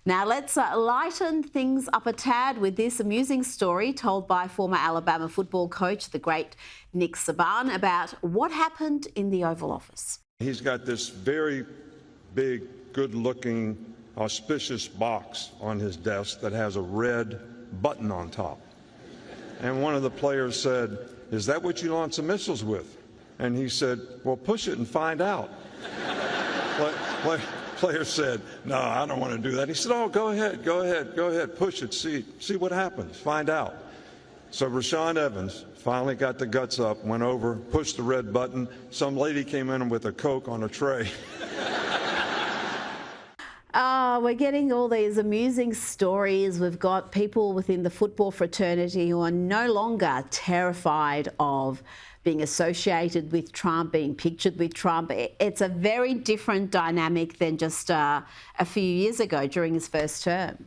Now let's lighten things up a tad with this amusing story told by former Alabama football coach, the great Nick Saban, about what happened in the Oval Office. He's got this very big, good-looking, auspicious box on his desk that has a red button on top. And one of the players said, "Is that what you launch the missiles with?" And he said, "Well, push it and find out." Player said, "No, I don't want to do that." He said, "Oh, go ahead, push it, see what happens, find out." So Rashaan Evans finally got the guts up, went over, pushed the red button. Some lady came in with a Coke on a tray. We're getting all these amusing stories. We've got people within the football fraternity who are no longer terrified of being associated with Trump, being pictured with Trump. It's a very different dynamic than just a few years ago during his first term.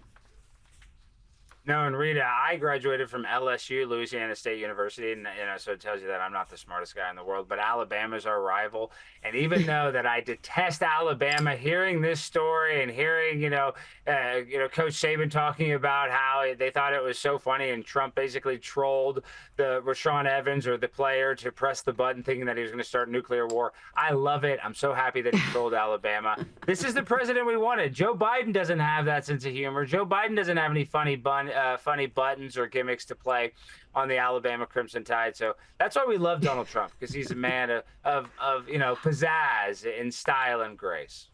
No, and Rita, I graduated from LSU, Louisiana State University, and so it tells you that I'm not the smartest guy in the world. But Alabama's our rival, and even though that I detest Alabama, hearing this story and hearing Coach Saban talking about how they thought it was so funny, and Trump basically trolled the Rashaan Evans or the player to press the button, thinking that he was going to start nuclear war. I love it. I'm so happy that he trolled Alabama. This is the president we wanted. Joe Biden doesn't have that sense of humor. Joe Biden doesn't have any funny buttons or gimmicks to play on the Alabama Crimson Tide. So that's why we love Donald Trump, because he's a man of pizzazz and style and grace.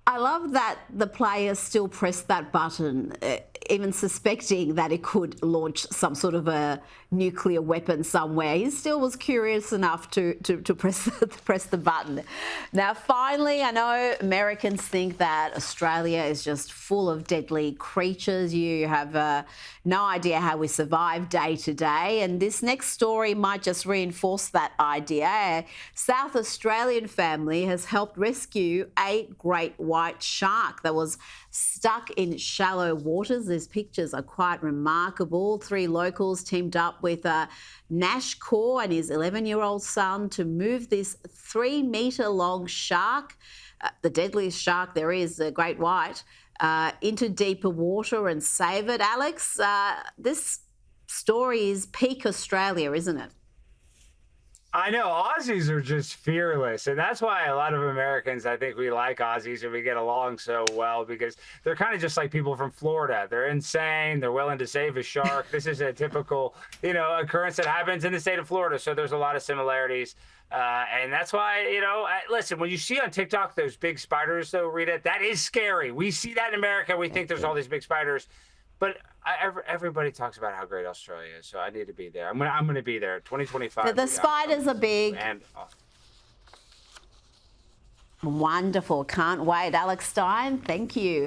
I love that the players still pressed that button, even suspecting that it could launch some sort of a nuclear weapon somewhere. He still was curious enough to press the button. Now, finally, I know Americans think that Australia is just full of deadly creatures. You have no idea how we survive day to day. And this next story might just reinforce that idea. A South Australian family has helped rescue a great white shark that was stuck in shallow waters. These pictures are quite remarkable. 3 locals teamed up with Nash Kaur and his 11-year-old son to move this 3-metre-long shark, the deadliest shark there is, the great white, into deeper water and save it. Alex, this story is peak Australia, isn't it? I know Aussies are just fearless, and that's why a lot of Americans, I think we like Aussies and we get along so well, because they're kind of just like people from Florida. They're insane. They're willing to save a shark. This is a typical, occurrence that happens in the state of Florida. So there's a lot of similarities. And that's why, listen, when you see on TikTok those big spiders, though, Rita, that is scary. We see that in America. We think there's all these big spiders. But everybody talks about how great Australia is, so I need to be there. I'm gonna be there. 2025. The spiders are big. And wonderful. Can't wait. Alex Stein, thank you.